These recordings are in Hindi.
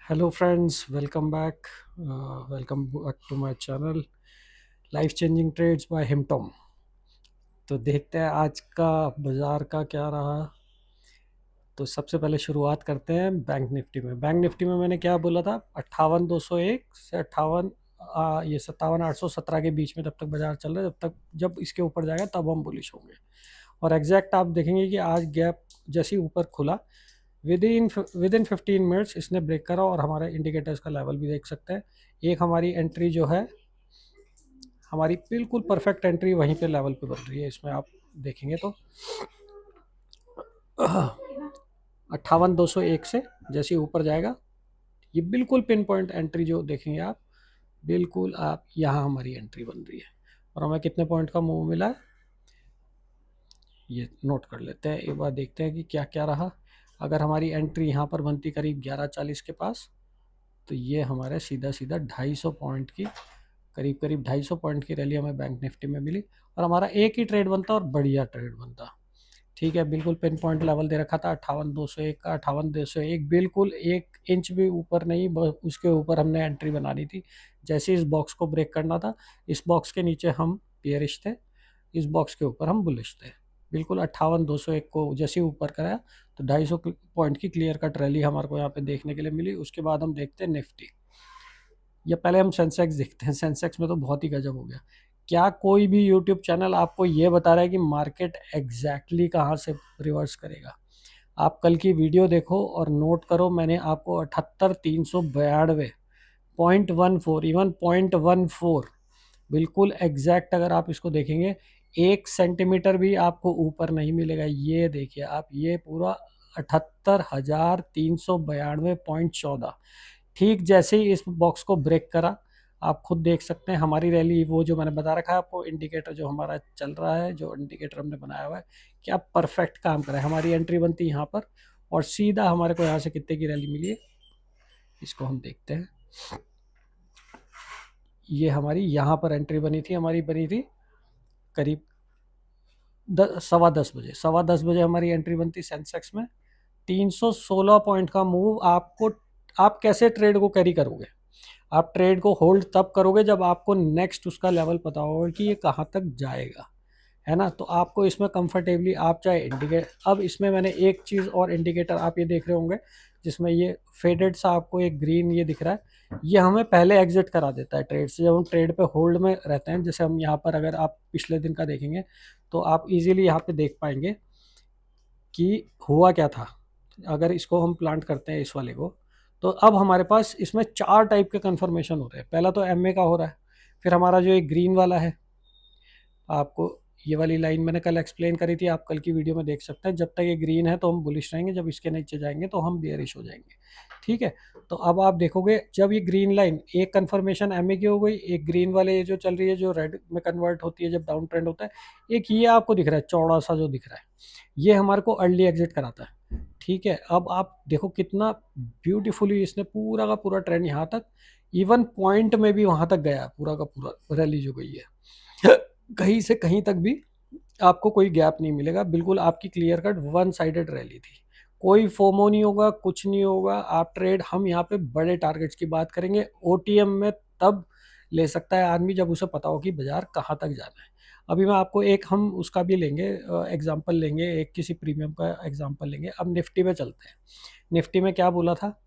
Hello friends, welcome back to my channel life changing trades by हिमटॉम। तो देखते हैं आज का बाजार का क्या रहा। तो सबसे पहले शुरुआत करते हैं बैंक निफ्टी में मैंने क्या बोला था, 58,201 से 57,817 के बीच में जब तक बाजार चल रहा है, जब इसके ऊपर जाएगा तब हम बुलिश होंगे। और एग्जैक्ट आप देखेंगे कि आज गैप जैसे ही ऊपर खुला, विद इन 15 मिनट्स इसने ब्रेक करा और हमारे इंडिकेटर्स का लेवल भी देख सकते हैं। एक हमारी एंट्री जो है, हमारी बिल्कुल परफेक्ट एंट्री वहीं पे लेवल पे बन रही है। इसमें आप देखेंगे तो 58,201 से जैसे ही ऊपर जाएगा, ये बिल्कुल पिन पॉइंट एंट्री जो देखेंगे आप, बिल्कुल आप यहाँ हमारी एंट्री बन रही है। और हमें कितने पॉइंट का मूव मिला है ये नोट कर लेते हैं। एक बार देखते हैं कि क्या क्या रहा। अगर हमारी एंट्री यहाँ पर बनती करीब 11:40 के पास, तो ये हमारे सीधा सीधा 250 पॉइंट की, करीब करीब 250 पॉइंट की रैली हमें बैंक निफ्टी में मिली और हमारा एक ही ट्रेड बनता और बढ़िया ट्रेड बनता। ठीक है, बिल्कुल पिन पॉइंट लेवल दे रखा था 58,201 का। 58,201 बिल्कुल 1 इंच भी ऊपर नहीं, उसके ऊपर हमने एंट्री बनानी थी। जैसे इस बॉक्स को ब्रेक करना था, इस बॉक्स के नीचे हम बेयरिश थे, इस बॉक्स के ऊपर हम बुलिश थे। बिल्कुल 58,201 को जैसे ही ऊपर कराया तो 250 पॉइंट की क्लियर कट रैली हमारे को यहाँ पे देखने के लिए मिली। उसके बाद हम देखते हैं निफ्टी, या पहले हम सेंसेक्स देखते हैं। सेंसेक्स में तो बहुत ही गजब हो गया। क्या कोई भी यूट्यूब चैनल आपको ये बता रहा है कि मार्केट एग्जैक्टली कहाँ से रिवर्स करेगा? आप कल की वीडियो देखो और नोट करो, मैंने आपको 78,392.14, इवन 0.14, बिल्कुल एग्जैक्ट अगर आप इसको देखेंगे 1 सेंटीमीटर भी आपको ऊपर नहीं मिलेगा। ये देखिए आप, ये पूरा 78,392.14, ठीक जैसे ही इस बॉक्स को ब्रेक करा, आप खुद देख सकते हैं हमारी रैली, वो जो मैंने बता रखा है आपको, इंडिकेटर जो हमारा चल रहा है, जो इंडिकेटर हमने बनाया हुआ है, क्या परफेक्ट काम कर रहा है। हमारी एंट्री बनती है यहाँ पर और सीधा हमारे को यहाँ से कितने की रैली मिली है, इसको हम देखते हैं। ये हमारी यहाँ पर एंट्री बनी थी, हमारी बनी थी करीब 10, सवा 10 बजे हमारी एंट्री बनती सेंसेक्स में। 316 पॉइंट का मूव आपको, आप कैसे ट्रेड को कैरी करोगे? आप ट्रेड को होल्ड तब करोगे जब आपको नेक्स्ट उसका लेवल पता होगा कि ये कहाँ तक जाएगा, है ना। तो आपको इसमें कंफर्टेबली आप चाहे इंडिकेट, अब इसमें मैंने एक चीज़ और इंडिकेटर आप ये देख रहे होंगे जिसमें ये फेडेड सा आपको एक ग्रीन ये दिख रहा है, ये हमें पहले एग्जिट करा देता है ट्रेड से, जब हम ट्रेड पे होल्ड में रहते हैं। जैसे हम यहाँ पर अगर आप पिछले दिन का देखेंगे तो आप इजीली यहाँ पे देख पाएंगे कि हुआ क्या था। अगर इसको हम प्लांट करते हैं इस वाले को, तो अब हमारे पास इसमें 4 टाइप के कन्फर्मेशन हो रहे हैं। पहला तो एमए का हो रहा है, फिर हमारा जो एक ग्रीन वाला है, आपको ये वाली लाइन मैंने कल एक्सप्लेन करी थी, आप कल की वीडियो में देख सकते हैं। जब तक ये ग्रीन है तो हम बुलिश रहेंगे, जब इसके नीचे जाएंगे तो हम बेयरिश हो जाएंगे। ठीक है, तो अब आप देखोगे जब ये ग्रीन लाइन, एक कन्फर्मेशन एमए की हो गई, एक ग्रीन वाले ये जो चल रही है जो रेड में कन्वर्ट होती है जब डाउन ट्रेंड होता है, एक ये आपको दिख रहा है चौड़ा सा जो दिख रहा है, ये हमारे को अर्ली एग्जिट कराता है। ठीक है, अब आप देखो कितना ब्यूटीफुली इसने पूरा का पूरा ट्रेंड यहाँ तक, इवन पॉइंट में भी वहां तक गया, पूरा का पूरा रैली जो गई है, कहीं से कहीं तक भी आपको कोई गैप नहीं मिलेगा। बिल्कुल आपकी clear cut one sided rally थी, कोई फोमो नहीं होगा, कुछ नहीं होगा। आप ट्रेड, हम यहाँ पे बड़े टारगेट्स की बात करेंगे। ओटीएम में तब ले सकता है आदमी जब उसे पता हो कि बाजार कहाँ तक जाना है। अभी मैं आपको एक, हम उसका भी लेंगे एग्जांपल लेंगे, एक किसी प्रीमियम का एग्जांपल लेंगे। अब निफ्टी में चलते हैं। निफ्टी में क्या बोला था,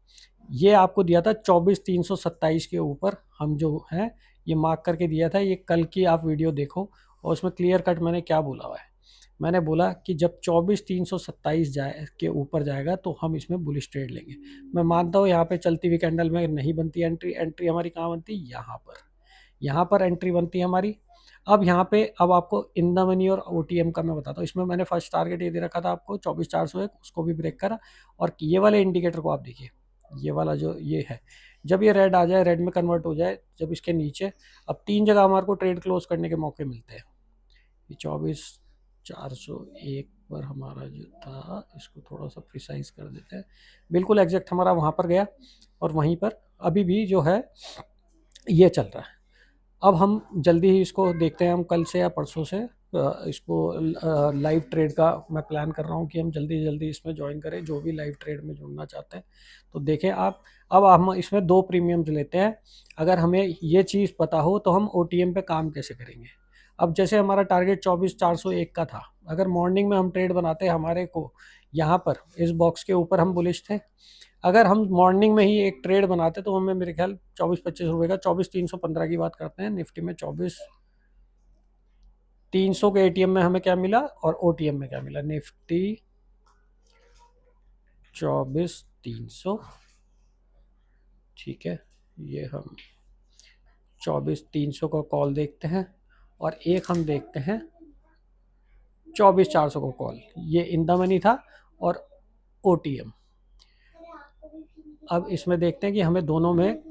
ये आपको दिया था 24,327 के ऊपर, हम जो है ये मार्क करके दिया था। ये कल की आप वीडियो देखो और उसमें क्लियर कट मैंने क्या बोला हुआ है। मैंने बोला कि जब 24,327 जाए के ऊपर जाएगा तो हम इसमें बुलिश ट्रेड लेंगे। मैं मानता हूँ यहाँ पे चलती हुई कैंडल में नहीं बनती एंट्री, एंट्री हमारी कहाँ बनती है, यहाँ पर एंट्री बनती है हमारी। अब यहाँ पे, अब आपको इन द मनी और ओटीएम का मैं बताता हूँ। इसमें मैंने फर्स्ट टारगेट ये दे रखा था आपको 24,401, उसको भी ब्रेक करा। और ये वाले इंडिकेटर को आप देखिए, ये वाला जो ये है, जब ये रेड आ जाए, रेड में कन्वर्ट हो जाए, जब इसके नीचे, अब 3 जगह हमारे को ट्रेड क्लोज करने के मौके मिलते हैं। ये 24,401 पर हमारा जो था, इसको थोड़ा सा प्रिसाइज कर देते हैं, बिल्कुल एग्जैक्ट हमारा वहाँ पर गया और वहीं पर अभी भी जो है ये चल रहा है। अब हम जल्दी ही इसको देखते हैं, हम कल से या परसों से इसको लाइव ट्रेड का मैं प्लान कर रहा हूँ कि हम जल्दी जल्दी इसमें ज्वाइन करें, जो भी लाइव ट्रेड में जुड़ना चाहते हैं। तो देखें आप, अब हम इसमें 2 प्रीमियम्स लेते हैं। अगर हमें ये चीज़ पता हो तो हम ओटीएम पे काम कैसे करेंगे। अब जैसे हमारा टारगेट 24,401 का था, अगर मॉर्निंग में हम ट्रेड बनाते हमारे को यहाँ पर इस बॉक्स के ऊपर हम बुलिश थे, अगर हम मॉर्निंग में ही एक ट्रेड बनाते तो हमें मेरे ख्याल 24-25 रुपये का 24,315 की बात करते हैं, निफ्टी में 24,300 के एटीएम में हमें क्या मिला और ओटीएम में क्या मिला। निफ्टी 24,300, ठीक है, ये हम 24,300 का कॉल देखते हैं और एक हम देखते हैं 24,400 का कॉल, ये इन द मनी था और ओटीएम। अब इसमें देखते हैं कि हमें दोनों में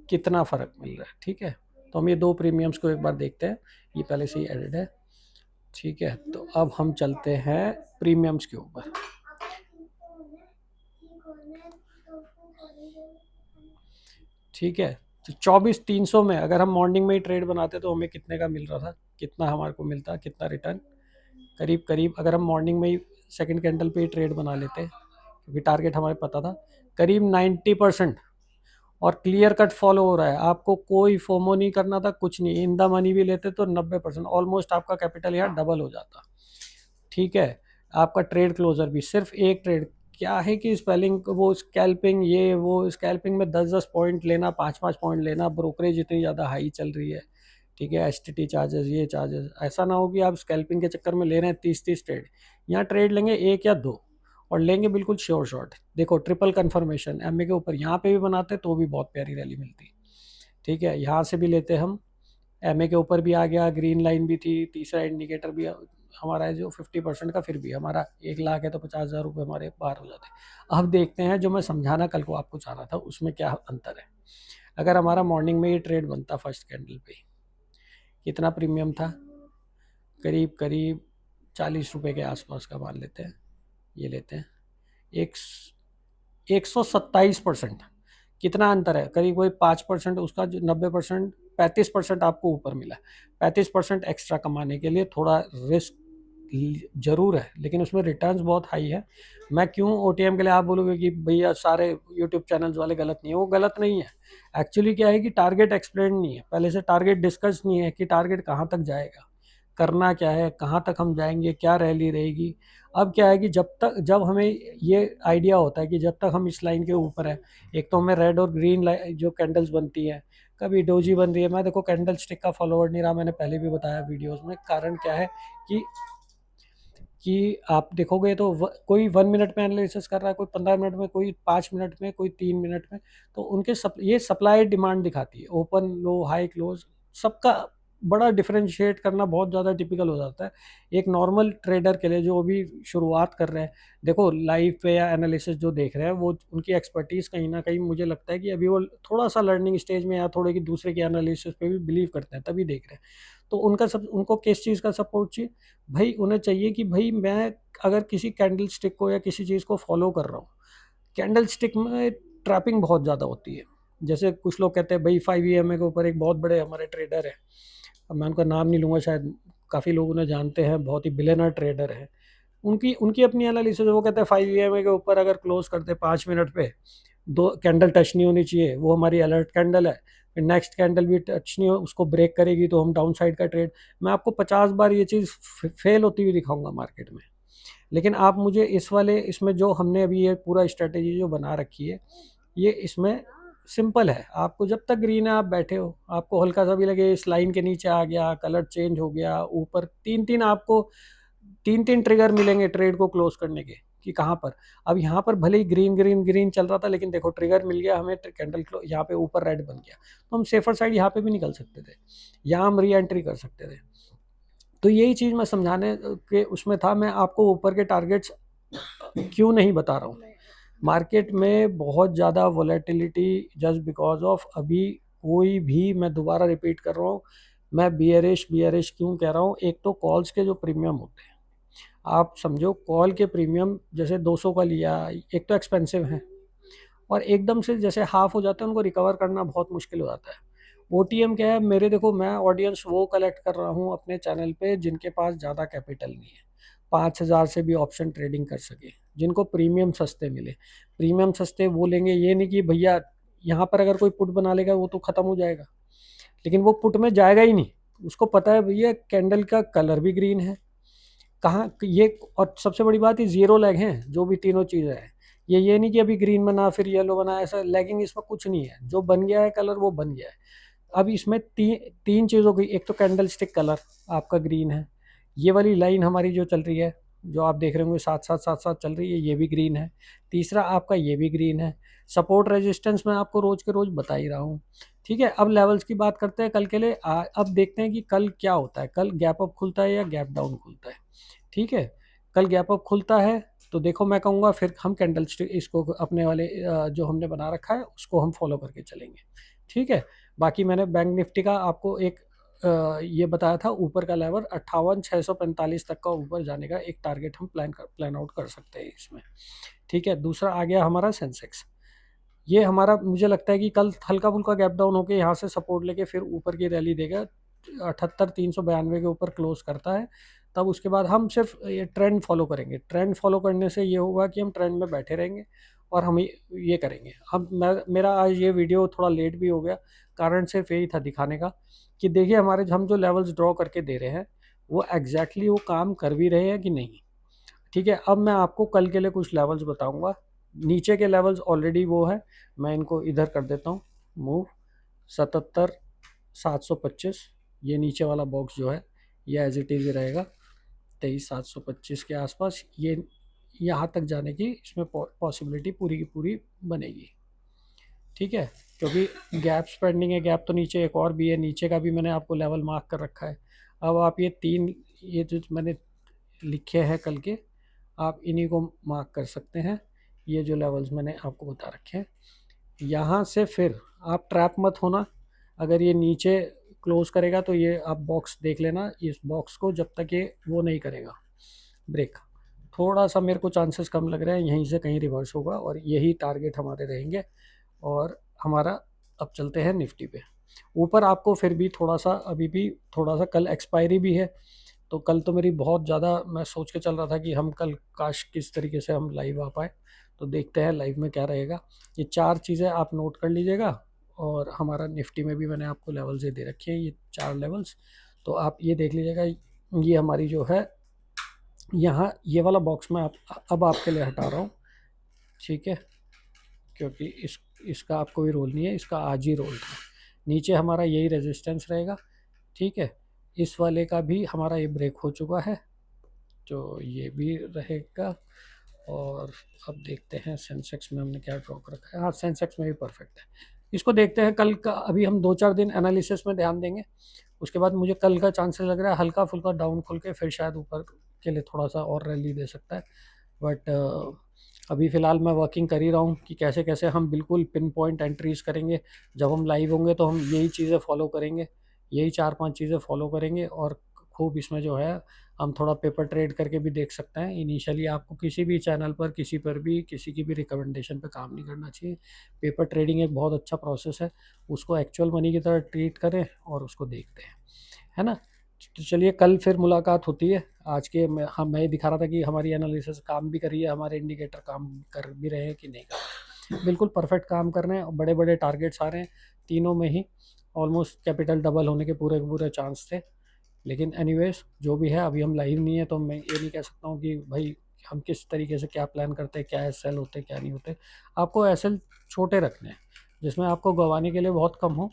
कितना फ़र्क मिल रहा है, ठीक है। तो हम ये 2 प्रीमियम्स को एक बार देखते हैं, ये पहले से ही एडेड है, ठीक है। तो अब हम चलते हैं प्रीमियम्स के ऊपर, ठीक है। तो 24,300 में अगर हम मॉर्निंग में ही ट्रेड बनाते तो हमें कितने का मिल रहा था, कितना हमारे को मिलता, कितना रिटर्न, करीब करीब अगर हम मॉर्निंग में ही सेकंड कैंडल पे ही ट्रेड बना लेते क्योंकि टारगेट हमारे पता था, करीब 90%। और क्लियर कट फॉलो हो रहा है, आपको कोई फोमो नहीं करना था, कुछ नहीं, इन द मनी भी लेते तो 90%, ऑलमोस्ट आपका कैपिटल यहाँ डबल हो जाता, ठीक है। आपका ट्रेड क्लोजर भी सिर्फ एक ट्रेड, क्या है कि स्पेलिंग वो स्कैल्पिंग, ये वो स्कैल्पिंग में 10-10 पॉइंट लेना, 5-5 पॉइंट लेना, ब्रोकरेज इतनी ज़्यादा हाई चल रही है, ठीक है, एसटीटी चार्जेस, ये चार्जेस, ऐसा ना हो कि आप स्कैल्पिंग के चक्कर में ले रहे हैं 30-30 ट्रेड। यहाँ ट्रेड लेंगे 1 या 2 और लेंगे बिल्कुल श्योर शॉट। देखो ट्रिपल कन्फर्मेशन एमए के ऊपर यहाँ पे भी बनाते तो भी बहुत प्यारी रैली मिलती, ठीक है। यहाँ से भी लेते हम, एमए के ऊपर भी आ गया, ग्रीन लाइन भी थी, तीसरा इंडिकेटर भी हमारा है जो 50% का, फिर भी हमारा 1 लाख है तो 50,000 रुपये हमारे बाहर हो जाते। अब देखते हैं जो मैं समझाना कल को आपको चाह रहा था उसमें क्या अंतर है। अगर हमारा मॉर्निंग में ये ट्रेड बनता फर्स्ट कैंडल पे, कितना प्रीमियम था, करीब करीब 40 रुपये के आसपास का मान लेते हैं, ये लेते हैं, एक 127%। कितना अंतर है, करीब कोई 5% उसका, जो 90%, 35% आपको ऊपर मिला। 35% एक्स्ट्रा कमाने के लिए थोड़ा रिस्क जरूर है, लेकिन उसमें रिटर्न्स बहुत हाई है। मैं क्यों ओटीएम के लिए, आप बोलोगे कि भैया सारे यूट्यूब चैनल्स वाले गलत नहीं है, वो गलत नहीं है। एक्चुअली क्या है कि टारगेट एक्सप्लेन नहीं है, पहले से टारगेट डिस्कस नहीं है कि टारगेट कहाँ तक जाएगा, करना क्या है, कहाँ तक हम जाएंगे, क्या रैली रहेगी। अब क्या है कि जब हमें ये आइडिया होता है कि जब तक हम इस लाइन के ऊपर है, एक तो हमें रेड और ग्रीन जो कैंडल्स बनती है, कभी डोजी बन रही है, मैं देखो कैंडल स्टिक का फॉलोअर नहीं रहा, मैंने पहले भी बताया वीडियोस में। कारण क्या है कि आप देखोगे तो कोई 1 मिनट में एनालिसिस कर रहा है, कोई 15 मिनट में, कोई 5 मिनट में, कोई 3 मिनट में। तो उनके ये सप्लाई डिमांड दिखाती है, ओपन लो हाई क्लोज सबका बड़ा डिफरेंशिएट करना बहुत ज़्यादा टिपिकल हो जाता है एक नॉर्मल ट्रेडर के लिए जो अभी शुरुआत कर रहे हैं। देखो लाइव पे या एनालिसिस जो देख रहे हैं वो उनकी एक्सपर्टीज़ कहीं ना कहीं मुझे लगता है कि अभी वो थोड़ा सा लर्निंग स्टेज में, या थोड़े की दूसरे की एनालिसिस पे भी बिलीव करते हैं तभी देख रहे हैं। तो उनको किस चीज़ का सपोर्ट चाहिए भाई, उन्हें चाहिए कि भाई मैं अगर किसी कैंडल स्टिक को या किसी चीज़ को फॉलो कर रहा हूँ, कैंडल स्टिक में ट्रैपिंग बहुत ज़्यादा होती है। जैसे कुछ लोग कहते हैं भाई 5 EMA के ऊपर एक बहुत बड़े हमारे ट्रेडर है, अब मैं उनका नाम नहीं लूँगा, शायद काफ़ी लोग उन्हें जानते हैं, बहुत ही बिलियनर ट्रेडर है। उनकी उनकी अपनी एनालिसिस, वो कहते हैं 5 EMA के ऊपर अगर क्लोज करते 5 मिनट पे, 2 कैंडल टच नहीं होनी चाहिए, वो हमारी अलर्ट कैंडल है, फिर नेक्स्ट कैंडल भी टच नहीं हो, उसको ब्रेक करेगी तो हम डाउन साइड का ट्रेड। मैं आपको 50 बार ये चीज़ फेल होती हुई दिखाऊंगा मार्केट में। लेकिन आप मुझे इसमें जो हमने अभी ये पूरा स्ट्रेटेजी जो बना रखी है, ये इसमें सिंपल है। आपको जब तक ग्रीन है आप बैठे हो, आपको हल्का सा भी लगे इस लाइन के नीचे आ गया, कलर चेंज हो गया, ऊपर 3-3 आपको 3-3 ट्रिगर मिलेंगे ट्रेड को क्लोज करने के, कि कहाँ पर। अब यहाँ पर भले ही ग्रीन ग्रीन ग्रीन चल रहा था, लेकिन देखो ट्रिगर मिल गया हमें, कैंडल यहाँ पे ऊपर रेड बन गया, तो हम सेफर साइड यहाँ पे भी निकल सकते थे, यहाँ हम री एंट्री कर सकते थे। तो यही चीज़ मैं समझाने के उसमें था। मैं आपको ऊपर के टारगेट्स क्यों नहीं बता रहा हूँ, मार्केट में बहुत ज़्यादा वॉलेटिलिटी जस्ट बिकॉज ऑफ, अभी कोई भी, मैं दोबारा रिपीट कर रहा हूँ, मैं बियरिश क्यों कह रहा हूँ। एक तो कॉल्स के जो प्रीमियम होते हैं, आप समझो कॉल के प्रीमियम जैसे 200 का लिया, एक तो एक्सपेंसिव है और एकदम से जैसे हाफ हो जाता है, उनको रिकवर करना बहुत मुश्किल हो जाता है। OTM क्या है, मेरे देखो मैं ऑडियंस वो कलेक्ट कर रहा हूँ अपने चैनल पे जिनके पास ज़्यादा कैपिटल नहीं है, 5,000 से भी ऑप्शन ट्रेडिंग कर सके, जिनको प्रीमियम सस्ते मिले। प्रीमियम सस्ते वो लेंगे, ये नहीं कि भैया यहाँ पर अगर कोई पुट बना लेगा वो तो ख़त्म हो जाएगा, लेकिन वो पुट में जाएगा ही नहीं। उसको पता है भैया कैंडल का कलर भी ग्रीन है, कहाँ ये, और सबसे बड़ी बात ये जीरो लैग है जो भी तीनों चीज़ें हैं। ये नहीं कि अभी ग्रीन बना फिर येलो बना, ऐसा लैगिंग इसमें कुछ नहीं है, जो बन गया है कलर वो बन गया है। अब इसमें तीन चीज़ों की, एक तो कैंडल स्टिक कलर आपका ग्रीन है, ये वाली लाइन हमारी जो चल रही है, जो आप देख रहे होंगे साथ साथ साथ साथ चल रही है, ये भी ग्रीन है। तीसरा आपका ये भी ग्रीन है। सपोर्ट रेजिस्टेंस मैं आपको रोज के रोज बता ही रहा हूँ। ठीक है, अब लेवल्स की बात करते हैं कल के लिए। अब देखते हैं कि कल क्या होता है, कल गैप अप खुलता है या गैप डाउन खुलता है। ठीक है, कल गैप अप खुलता है तो देखो मैं कहूँगा फिर हम कैंडल स्टिक इसको अपने वाले जो हमने बना रखा है उसको हम फॉलो करके चलेंगे। ठीक है, बाकी मैंने बैंक निफ्टी का आपको एक ये बताया था, ऊपर का लेवल 58,645 तक का ऊपर जाने का एक टारगेट हम प्लान आउट कर सकते हैं इसमें। ठीक है, दूसरा आ गया हमारा सेंसेक्स। ये हमारा मुझे लगता है कि कल हल्का फुल्का गैप डाउन होकर यहाँ से सपोर्ट लेके फिर ऊपर की रैली देगा, 78,392 के ऊपर क्लोज करता है। तब उसके बाद हम सिर्फ ये ट्रेंड फॉलो करेंगे। ट्रेंड फॉलो करने से ये होगा कि हम ट्रेंड में बैठे रहेंगे और हम ये करेंगे। हम मेरा आज ये वीडियो थोड़ा लेट भी हो गया, कारण सिर्फ यही था दिखाने का कि देखिए हमारे हम जो लेवल्स ड्रॉ करके दे रहे हैं वो एग्जैक्टली वो काम कर भी रहे हैं कि नहीं। ठीक है, अब मैं आपको कल के लिए कुछ लेवल्स बताऊंगा। नीचे के लेवल्स ऑलरेडी वो है, मैं इनको इधर कर देता हूँ मूव। 77,725 ये नीचे वाला बॉक्स जो है ये एज इट इज़ रहेगा। 23,725 के आसपास ये यहाँ तक जाने की इसमें पॉसिबिलिटी पूरी की पूरी बनेगी। ठीक है, क्योंकि गैप्स पेंडिंग है, गैप तो नीचे एक और भी है, नीचे का भी मैंने आपको लेवल मार्क कर रखा है। अब आप ये जो मैंने लिखे हैं कल के, आप इन्हीं को मार्क कर सकते हैं। ये जो लेवल्स मैंने आपको बता रखे हैं, यहाँ से फिर आप ट्रैप मत होना। अगर ये नीचे क्लोज करेगा तो ये आप बॉक्स देख लेना, इस बॉक्स को जब तक ये वो नहीं करेगा ब्रेक, थोड़ा सा मेरे को चांसेस कम लग रहे हैं यहीं से कहीं रिवर्स होगा और यही टारगेट हमारे रहेंगे। और हमारा अब चलते हैं निफ्टी पे। ऊपर आपको फिर भी थोड़ा सा अभी भी थोड़ा सा, कल एक्सपायरी भी है तो कल तो मेरी बहुत ज़्यादा मैं सोच के चल रहा था कि हम कल काश किस तरीके से हम लाइव आ पाए। तो देखते हैं लाइव में क्या रहेगा। ये 4 चीज़ें आप नोट कर लीजिएगा। और हमारा निफ्टी में भी मैंने आपको लेवल्स ये दे रखे हैं, ये 4 लेवल्स, तो आप ये देख लीजिएगा। ये हमारी जो है यहाँ ये वाला बॉक्स मैं अब आपके लिए हटा रहा हूँ। ठीक है, क्योंकि इसका आप कोई रोल नहीं है, इसका आज ही रोल था। नीचे हमारा यही रेजिस्टेंस रहेगा। ठीक है, इस वाले का भी हमारा ये ब्रेक हो चुका है तो ये भी रहेगा। और अब देखते हैं सेंसेक्स में हमने क्या ड्रॉ कर रखा है। हाँ, सेंसेक्स में भी परफेक्ट है। इसको देखते हैं कल का, अभी हम 2-4 दिन एनालिसिस में ध्यान देंगे। उसके बाद मुझे कल का चांसेस लग रहा है हल्का फुल्का डाउन खुल के फिर शायद ऊपर के लिए थोड़ा सा और रैली दे सकता है। बट अभी फ़िलहाल मैं वर्किंग कर ही रहा हूँ कि कैसे कैसे हम बिल्कुल पिन पॉइंट एंट्रीज़ करेंगे। जब हम लाइव होंगे तो हम यही चीज़ें फॉलो करेंगे, यही 4-5 चीज़ें फॉलो करेंगे। और खूब इसमें जो है हम थोड़ा पेपर ट्रेड करके भी देख सकते हैं। इनिशियली आपको किसी भी चैनल पर किसी पर भी किसी की भी रिकमेंडेशन पे काम नहीं करना चाहिए। पेपर ट्रेडिंग एक बहुत अच्छा प्रोसेस है, उसको एक्चुअल मनी की तरह ट्रीट करें और उसको देखते हैं, है ना। तो चलिए कल फिर मुलाकात होती है। आज के मैं ये दिखा रहा था कि हमारी एनालिसिस काम भी कर रही है, हमारे इंडिकेटर काम कर भी रहे हैं कि नहीं कर रहे। बिल्कुल परफेक्ट काम कर रहे हैं और बड़े बड़े टारगेट्स आ रहे हैं, तीनों में ही ऑलमोस्ट कैपिटल डबल होने के पूरे पूरे चांस थे। लेकिन एनीवेज जो भी है, अभी हम लाइव नहीं है तो मैं ये नहीं कह सकता हूँ कि भाई हम किस तरीके से क्या प्लान करते हैं, क्या एस एल होते हैं क्या नहीं होते। आपको एस एल छोटे रखने हैं जिसमें आपको गंवाने के लिए बहुत कम हो,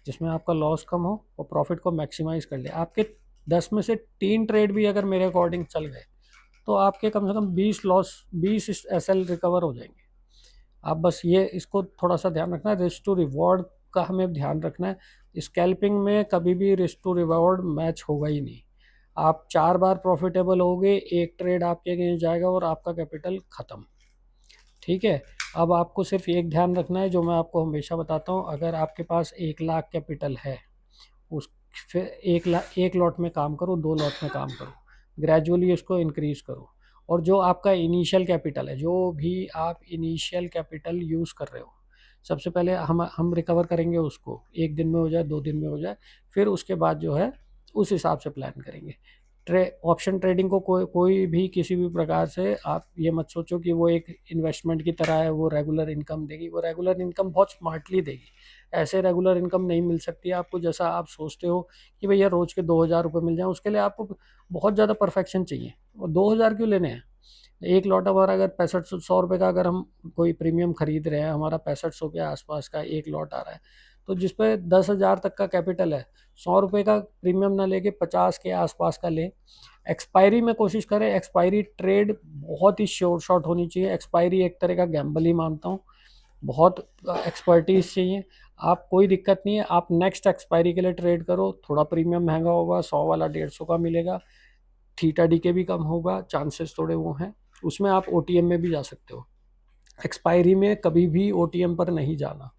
जिसमें आपका लॉस कम हो और प्रॉफिट को मैक्सिमाइज कर ले। आपके 10 में से 3 ट्रेड भी अगर मेरे अकॉर्डिंग चल गए तो आपके कम से कम 20 एस एल रिकवर हो जाएंगे। आप बस ये इसको थोड़ा सा ध्यान रखना है, रिस्क टू रिवॉर्ड का हमें ध्यान रखना है। स्कैल्पिंग में कभी भी रिस्क टू रिवॉर्ड मैच होगा ही नहीं। आप 4 बार प्रॉफिटेबल होगे, एक ट्रेड आपके अगेंस्ट जाएगा और आपका कैपिटल ख़त्म। ठीक है, अब आपको सिर्फ एक ध्यान रखना है जो मैं आपको हमेशा बताता हूँ, अगर आपके पास 1 लाख कैपिटल है उस फिर 1 लाख 1 लॉट में काम करो, 2 लॉट में काम करो, ग्रेजुअली इसको इंक्रीज करो। और जो आपका इनिशियल कैपिटल है, जो भी आप इनिशियल कैपिटल यूज़ कर रहे हो, सबसे पहले हम रिकवर करेंगे उसको, 1 दिन में हो जाए, 2 दिन में हो जाए, फिर उसके बाद जो है उस हिसाब से प्लान करेंगे। ऑप्शन ट्रेडिंग को कोई भी किसी भी प्रकार से आप ये मत सोचो कि वो एक इन्वेस्टमेंट की तरह है, वो रेगुलर इनकम देगी। वो रेगुलर इनकम बहुत स्मार्टली देगी। ऐसे रेगुलर इनकम नहीं मिल सकती है आपको जैसा आप सोचते हो कि भैया रोज के 2,000 रुपये मिल जाए। उसके लिए आपको बहुत ज़्यादा परफेक्शन चाहिए, और 2,000 क्यों लेने हैं? एक लॉट हमारा अगर 6500 रुपये का अगर हम कोई प्रीमियम खरीद रहे हैं, हमारा 6500 के आसपास का एक लॉट आ रहा है, तो जिस पे 10,000 तक का कैपिटल है, 100 रुपये का प्रीमियम ना लेके 50 के आसपास का ले। एक्सपायरी में कोशिश करें, एक्सपायरी ट्रेड बहुत ही श्योर शॉट होनी चाहिए। एक्सपायरी एक तरह का गैम्बल ही मानता हूँ, बहुत एक्सपर्टीज चाहिए। आप कोई दिक्कत नहीं है, आप नेक्स्ट एक्सपायरी के लिए ट्रेड करो, थोड़ा प्रीमियम महंगा होगा, 100 वाला 150 का मिलेगा, थीटा डी के भी कम होगा, चांसेस थोड़े वो हैं। उसमें आप ओटीएम में भी जा सकते हो। एक्सपायरी में कभी भी ओटीएम पर नहीं जाना।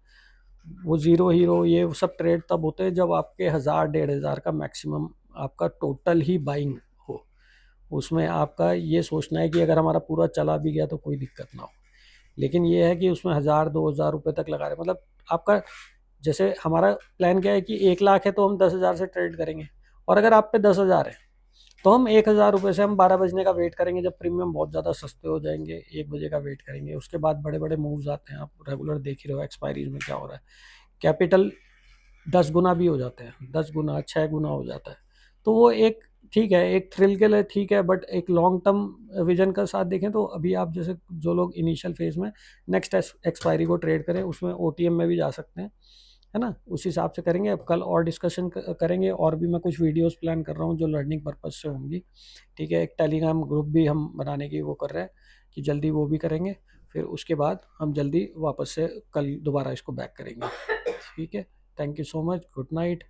वो जीरो हीरो ये सब ट्रेड तब होते हैं जब आपके 1,000-1,500 का मैक्सिमम आपका टोटल ही बाइंग हो। उसमें आपका ये सोचना है कि अगर हमारा पूरा चला भी गया तो कोई दिक्कत ना हो। लेकिन ये है कि उसमें 1,000-2,000 रुपये तक लगा रहे, मतलब आपका जैसे हमारा प्लान क्या है कि 1 लाख है तो हम 10,000 से ट्रेड करेंगे, और अगर आप पे 10,000 है तो हम 1,000 रुपये से हम 12 बजने का वेट करेंगे, जब प्रीमियम बहुत ज़्यादा सस्ते हो जाएंगे 1 बजे का वेट करेंगे। उसके बाद बड़े बड़े मूव्स आते हैं, आप रेगुलर देख ही रहे हो एक्सपायरीज में क्या हो रहा है। कैपिटल 10 गुना भी हो जाते हैं, 10 गुना 6 गुना हो जाता है। तो वो एक ठीक है, एक थ्रिल के लिए ठीक है, बट एक लॉन्ग टर्म विजन का साथ देखें तो अभी आप जैसे जो लोग इनिशियल फेज में नेक्स्ट एक्सपायरी को ट्रेड करें, उसमें ओटीएम में भी जा सकते हैं, है ना। उस हिसाब से करेंगे। अब कल और डिस्कशन करेंगे, और भी मैं कुछ वीडियोस प्लान कर रहा हूँ जो लर्निंग पर्पज से होंगी, ठीक है। एक टेलीग्राम ग्रुप भी हम बनाने की वो कर रहे हैं कि जल्दी वो भी करेंगे। फिर उसके बाद हम जल्दी वापस से कल दोबारा इसको बैक करेंगे, ठीक है। Thank you so much, good night,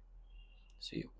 see you.